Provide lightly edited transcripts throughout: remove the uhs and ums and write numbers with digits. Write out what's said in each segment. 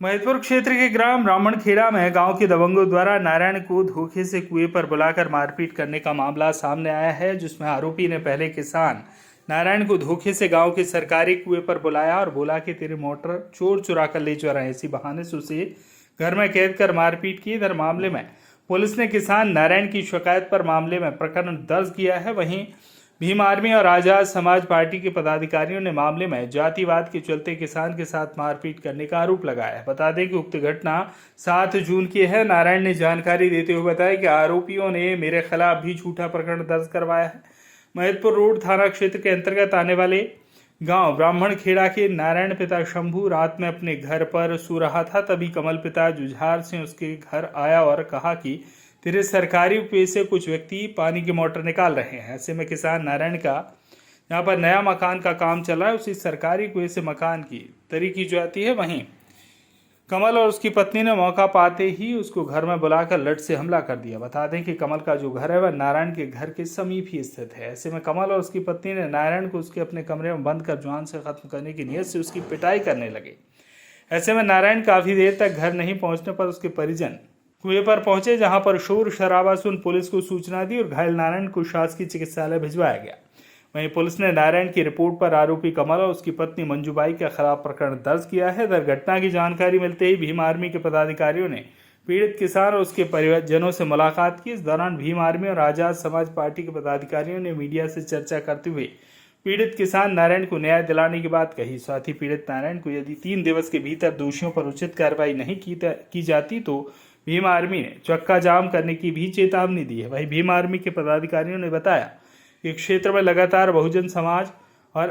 महिदपुर क्षेत्र के ग्राम ब्राह्मणखेड़ा में गांव के दबंगों द्वारा नारायण को धोखे से कुएं पर बुलाकर मारपीट करने का मामला सामने आया है, जिसमें आरोपी ने पहले किसान नारायण को धोखे से गांव के सरकारी कुएं पर बुलाया और बोला कि तेरी मोटर चोर चुरा कर ले जा रहे हैं। इसी बहाने से उसे घर में कैद कर मारपीट की। इधर मामले में पुलिस ने किसान नारायण की शिकायत पर मामले में प्रकरण दर्ज किया है। वहीं भीम आर्मी और आजाद समाज पार्टी के पदाधिकारियों ने मामले में जातिवाद के चलते किसान के साथ मारपीट करने का आरोप लगाया है। बता दें कि उक्त घटना 7 जून की है। नारायण ने जानकारी देते हुए बताया कि आरोपियों ने मेरे खिलाफ भी झूठा प्रकरण दर्ज करवाया है। महिदपुर रोड थाना क्षेत्र के अंतर्गत आने वाले गांव ब्राह्मणखेड़ा के नारायण पिता शंभू रात में अपने घर पर सो रहा था, तभी कमल पिता जुझार से उसके घर आया और कहा कि तेरे सरकारी कुएं से कुछ व्यक्ति पानी की मोटर निकाल रहे हैं। ऐसे में किसान नारायण का यहाँ पर नया मकान का काम चल रहा है, उसी सरकारी कुएं से मकान की तरी की जाती है। वहीं कमल और उसकी पत्नी ने मौका पाते ही उसको घर में बुलाकर लठ से हमला कर दिया। बता दें कि कमल का जो घर है वह नारायण के घर के समीप ही स्थित है। ऐसे में कमल और उसकी पत्नी ने नारायण को उसके अपने कमरे में बंद कर जान से खत्म करने की नीयत से उसकी पिटाई करने लगे। ऐसे में नारायण काफी देर तक घर नहीं पहुंचने पर उसके परिजन कुएं पर पहुंचे, जहां पर शोर शराबा सुन पुलिस को सूचना दी और घायल नारायण को शासकीय चिकित्सालय भिजवाया गया। वहीं पुलिस ने नारायण की रिपोर्ट पर आरोपी कमल और उसकी पत्नी मंजूबाई के खिलाफ प्रकरण दर्ज किया है। इधर घटना की जानकारी मिलते ही भीम आर्मी के पदाधिकारियों ने पीड़ित किसान और उसके परिजनों से मुलाकात की। इस दौरान भीम आर्मी और आजाद समाज पार्टी के पदाधिकारियों ने मीडिया से चर्चा करते हुए पीड़ित किसान नारायण को न्याय दिलाने की बात कही। साथ ही पीड़ित नारायण को यदि 3 दिवस के भीतर दोषियों पर उचित कार्रवाई नहीं की जाती तो भीम आर्मी ने चक्का जाम करने की भी चेतावनी दी है। वहीं भीम आर्मी के पदाधिकारियों ने बताया कि क्षेत्र में लगातार बहुजन समाज और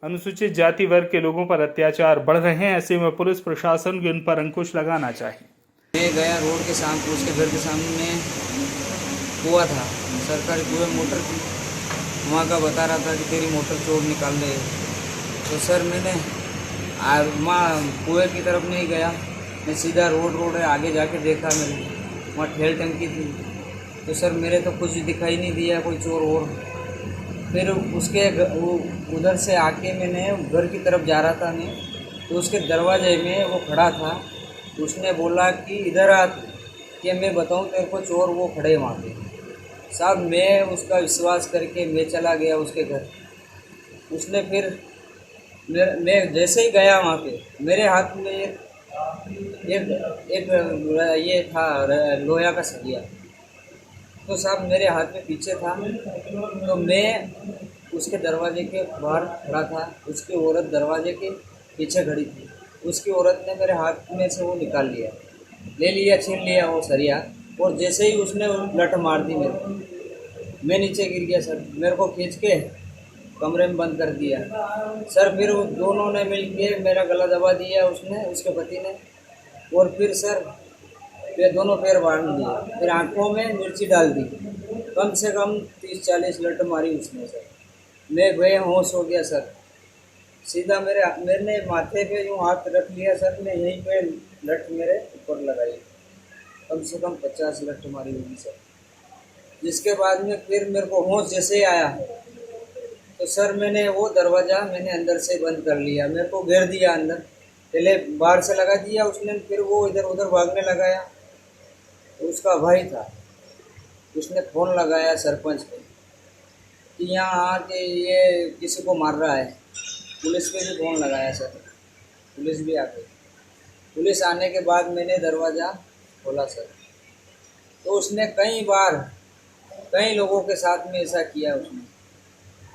अनुसूचित जाति वर्ग के लोगों पर अत्याचार बढ़ रहे हैं। ऐसे में पुलिस प्रशासन को इन पर अंकुश लगाना चाहिए। मैं गया रोड के सामने, उसके घर के सामने कुआं था, सरकारी कुएं मोटर थी। वहाँ का बता रहा था कि तेरी मोटर चोर निकाल ले। तो सर मैंने वहाँ कुएं की तरफ नहीं गया, मैं सीधा रोड है आगे जाके देखा, मेरे वहाँ ठेल टंकी थी। तो सर मेरे तो कुछ दिखाई नहीं दिया कोई चोर और। फिर उसके उधर से आके मैंने घर की तरफ जा रहा था मैं, तो उसके दरवाजे में वो खड़ा था। उसने बोला कि इधर आ कि मैं बताऊं तेरे को चोर, वो खड़े वहाँ पे। साहब मैं उसका विश्वास करके मैं चला गया उसके घर। उसने फिर मैं जैसे ही गया वहाँ पे, मेरे हाथ में एक ये था लोहा का सरिया। तो साहब मेरे हाथ में पीछे था, तो मैं उसके दरवाजे के बाहर खड़ा था, उसकी औरत दरवाजे के पीछे खड़ी थी। उसकी औरत ने मेरे हाथ में से वो निकाल लिया, ले लिया, छीन लिया वो सरिया, और जैसे ही उसने लठ मार दी मेरे को, मैं नीचे गिर गया। सर मेरे को खींच के कमरे में बंद कर दिया। सर फिर वो दोनों ने मिल के मेरा गला दबा दिया, उसने, उसके पति ने। और फिर सर ये दोनों पैर बांध दिए, फिर आंखों में मिर्ची डाल दी। कम से कम 30-40 लट मारी उसने। सर मैं बेहोश हो गया। सर सीधा मैंने माथे पे यूँ हाथ रख लिया सर, मैं यहीं पे लट मेरे ऊपर लगाई। कम से कम 50 लट मारी होगी सर। जिसके बाद में फिर मेरे को होश जैसे ही आया तो सर मैंने वो दरवाज़ा मैंने अंदर से बंद कर लिया, मेरे को घेर दिया अंदर। पहले बाहर से लगा दिया उसने, फिर वो इधर उधर भागने लगाया। तो उसका भाई था, उसने फ़ोन लगाया सरपंच को कि यहाँ आके ये किसी को मार रहा है। पुलिस पे भी फ़ोन लगाया सर, पुलिस भी आ गई। पुलिस आने के बाद मैंने दरवाज़ा खोला सर, तो उसने कई बार कई लोगों के साथ में ऐसा किया।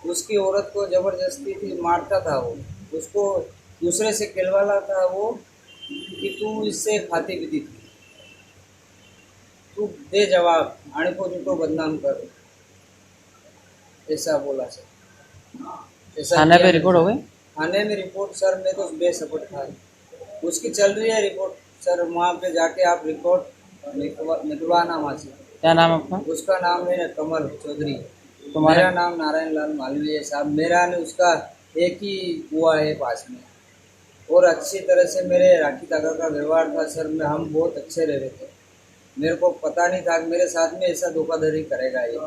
उसकी औरत को ज़बरदस्ती थी मारता था वो, उसको दूसरे से खिलवाता था वो कि तू इससे खाती पीती थी, तू दे जवाब, आने को झूठो बदनाम कर, ऐसा बोला सर। ऐसा थाने पे रिपोर्ट हो गई? थाने में रिपोर्ट सर मैं तो बेसब्र था, उसकी चल रही है रिपोर्ट सर। वहाँ पे जाके आप रिपोर्ट निकलवाना वहाँ से। क्या नाम है आपका? उसका नाम है कमल चौधरी, तुम्हारा? मेरा नाम नारायण लाल मालवीय है साहब। मेरा ने उसका एक ही कुआ है पास में, और अच्छी तरह से मेरे राखी तागा का व्यवहार था सर। हम बहुत अच्छे रह रहे थे, मेरे को पता नहीं था कि मेरे साथ में ऐसा धोखाधड़ी करेगा ये।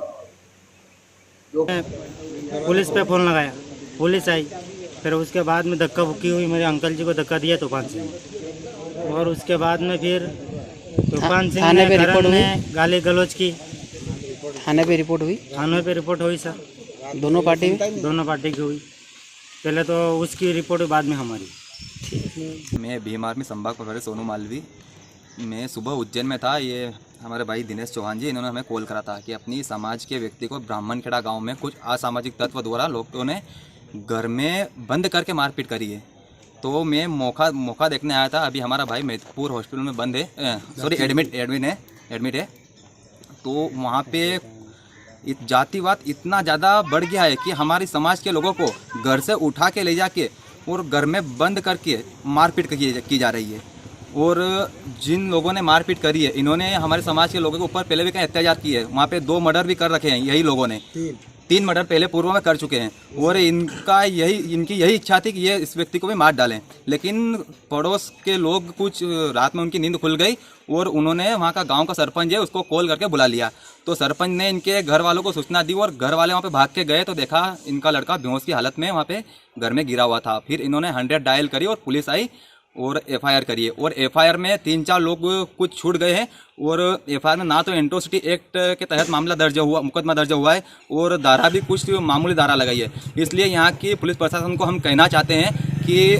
पुलिस पे फ़ोन लगाया, पुलिस आई, फिर उसके बाद में धक्का मुक्की हुई, मेरे अंकल जी को धक्का दिया तूफान से। और उसके बाद में फिर तूफान सिंह थाने ने पे रिपोर्ट करण हुई? ने गाली गलौज की। थाने पे रिपोर्ट हुई? थाने पे रिपोर्ट हुई सर, दोनों पार्टी में? दोनों पार्टी की हुई। पहले तो उसकी रिपोर्ट बाद में हमारी। मैं भीम आर्मी संभाग प्रभारी सोनू मालवी। मैं सुबह उज्जैन में था। ये हमारे भाई दिनेश चौहान जी, इन्होंने हमें कॉल करा था कि अपनी समाज के व्यक्ति को ब्राह्मणखेड़ा गांव में कुछ असामाजिक तत्व द्वारा लोगों ने घर में बंद करके मारपीट करी है। तो मैं मौका देखने आया था। अभी हमारा भाई मैथपुर हॉस्पिटल में बंद है, सॉरी एडमिट है। तो वहाँ पे जातिवाद इतना ज़्यादा बढ़ गया है कि हमारी समाज के लोगों को घर से उठा के ले जाके और घर में बंद करके मारपीट की जा रही है। और जिन लोगों ने मारपीट करी है, इन्होंने हमारे समाज के लोगों के ऊपर पहले भी कहीं अत्याचार किए हैं। वहाँ पे 2 मर्डर भी कर रखे हैं यही लोगों ने, 3 मर्डर पहले पूर्व में कर चुके हैं। और इनकी यही इच्छा थी कि ये इस व्यक्ति को भी मार डालें, लेकिन पड़ोस के लोग कुछ रात में उनकी नींद खुल गई और उन्होंने वहाँ का गांव का सरपंच है उसको कॉल करके बुला लिया। तो सरपंच ने इनके घर वालों को सूचना दी और घर वाले वहाँ पे भाग के गए तो देखा इनका लड़का बेहोश की हालत में वहाँ पे घर में गिरा हुआ था। फिर इन्होंने 100 डायल करी और पुलिस आई और एफआईआर करी है। और एफआईआर में 3-4 लोग कुछ छूट गए हैं। और एफआईआर में ना तो एंट्रोसिटी एक्ट के तहत मुकदमा दर्ज हुआ है और धारा भी कुछ मामूली धारा लगाई है। इसलिए यहाँ की पुलिस प्रशासन को हम कहना चाहते हैं कि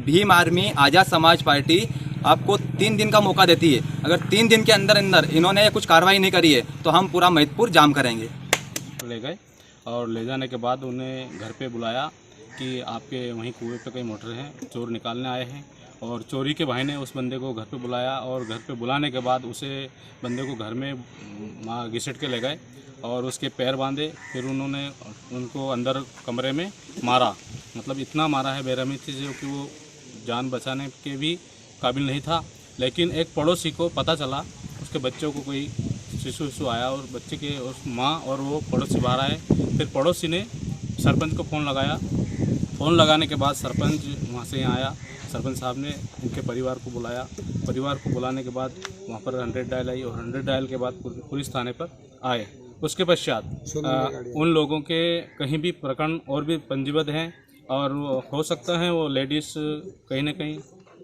भीम आर्मी आज़ाद समाज पार्टी आपको 3 दिन का मौका देती है। अगर 3 दिन के अंदर इन्होंने कुछ कार्रवाई नहीं करी है तो हम पूरा मैथपुर जाम करेंगे। ले गए और ले जाने के बाद उन्हें घर पे बुलाया कि आपके वहीं कुएं पे कई मोटर हैं, चोर निकालने आए हैं। और चोरी के बहाने उस बंदे को घर पे बुलाया और घर पे बुलाने के बाद उसे बंदे को घर में घिसट के ले गए और उसके पैर बांधे। फिर उन्होंने उनको अंदर कमरे में मारा, मतलब इतना मारा है बेरहमी से जो कि वो जान बचाने के भी काबिल नहीं था। लेकिन एक पड़ोसी को पता चला, उसके बच्चों को कोई शिशु आया और बच्चे के उस माँ और वो पड़ोसी बाहर आए। फिर पड़ोसी ने सरपंच को फ़ोन लगाया। फ़ोन लगाने के बाद सरपंच वहाँ से यहाँ आया। सरपंच साहब ने उनके परिवार को बुलाया। परिवार को बुलाने के बाद वहाँ पर 100 डायल आई और 100 डायल के बाद पुलिस थाने पर आए। उसके पश्चात उन लोगों के कहीं भी प्रकरण और भी पंजीबद्ध हैं और हो सकता है वो लेडीज़ कहीं ना कहीं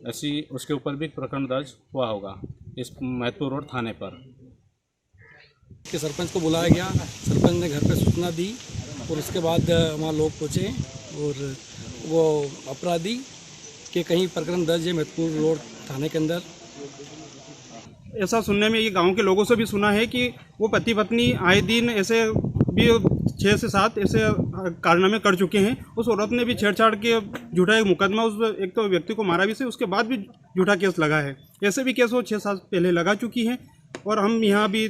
ऐसी उसके ऊपर भी प्रकरण दर्ज हुआ होगा इस मैथपुर रोड थाने पर। कि सरपंच को बुलाया गया, सरपंच ने घर पर सूचना दी और उसके बाद वहाँ लोग पहुँचे और वो अपराधी के कहीं प्रकरण दर्ज है मैथपुर रोड थाने के अंदर। ऐसा सुनने में ये गांव के लोगों से भी सुना है कि वो पति पत्नी आए दिन ऐसे भी 6 से 7 ऐसे कारनामे कर चुके हैं। उस औरत ने भी छेड़छाड़ के झूठा एक मुकदमा उस एक तो व्यक्ति को मारा भी से, उसके बाद भी झूठा केस लगा है। ऐसे भी केस वो 6 साल पहले लगा चुकी हैं। और हम यहाँ भी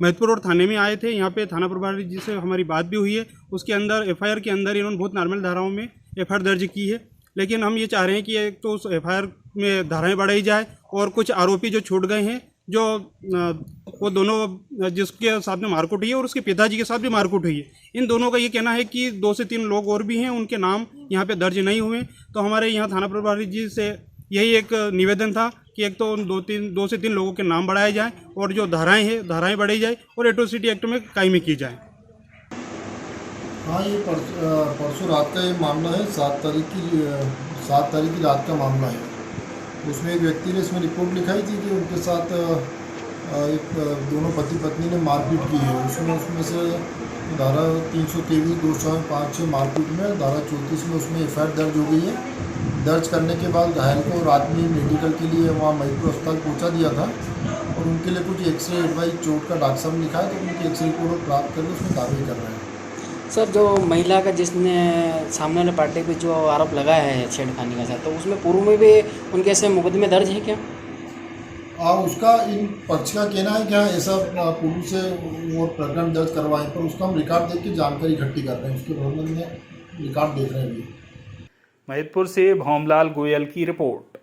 मैथपुर रोड थाने में आए थे। यहाँ पे थाना प्रभारी जी से हमारी बात भी हुई है। उसके अंदर एफआईआर के अंदर इन्होंने बहुत नॉर्मल धाराओं में एफआईआर दर्ज की है। लेकिन हम ये चाह रहे हैं कि एक तो उस एफआईआर में धाराएं बढ़ाई जाए और कुछ आरोपी जो छूट गए हैं, जो वो दोनों जिसके साथ में मारकूट हुई है और उसके पिताजी के साथ भी मारकूट हुई है, इन दोनों का ये कहना है कि 2 से 3 लोग और भी हैं, उनके नाम यहाँ पे दर्ज नहीं हुए। तो हमारे यहाँ थाना प्रभारी जी से यही एक निवेदन था कि एक तो 2 से 3 लोगों के नाम बढ़ाए जाएँ और जो धाराएँ बढ़ाई जाए और एट्रोसिटी एक्ट में कायमी की जाए। हाँ, ये परसों रात का ये मामला है। 7 तारीख की रात का मामला है। उसमें एक व्यक्ति ने इसमें रिपोर्ट लिखाई थी कि उनके साथ दोनों पति पत्नी ने मारपीट की है। उसमें से धारा 323, 205 मारपीट में, धारा 34 में उसमें एफआईआर दर्ज हो गई है। दर्ज करने के बाद घायल को रात में मेडिकल के लिए वहाँ मैथपुर अस्पताल पहुँचा दिया था और उनके लिए कुछ एक्सरे एडवाइज चोट का डॉक्टर साहब ने लिखा है, तो उनकी एक्सरे रिपोर्ट प्राप्त करके उसमें कार्रवाई कर रहे हैं। सर, जो महिला का जिसने सामने वाले पार्टी पे जो आरोप लगाया है छेड़खानी का सर, तो उसमें पूर्व में भी उनके ऐसे मुकदमे दर्ज है क्या? उसका इन पक्ष का कहना है क्या ऐसा पूर्व से वो प्रकरण दर्ज करवाएं, पर उसका हम रिकॉर्ड देख के जानकारी इकट्ठी कर रहे हैं। उसके प्रबंधन में रिकॉर्ड देख रहे हैं। मैथपुर से भौमलाल गोयल की रिपोर्ट।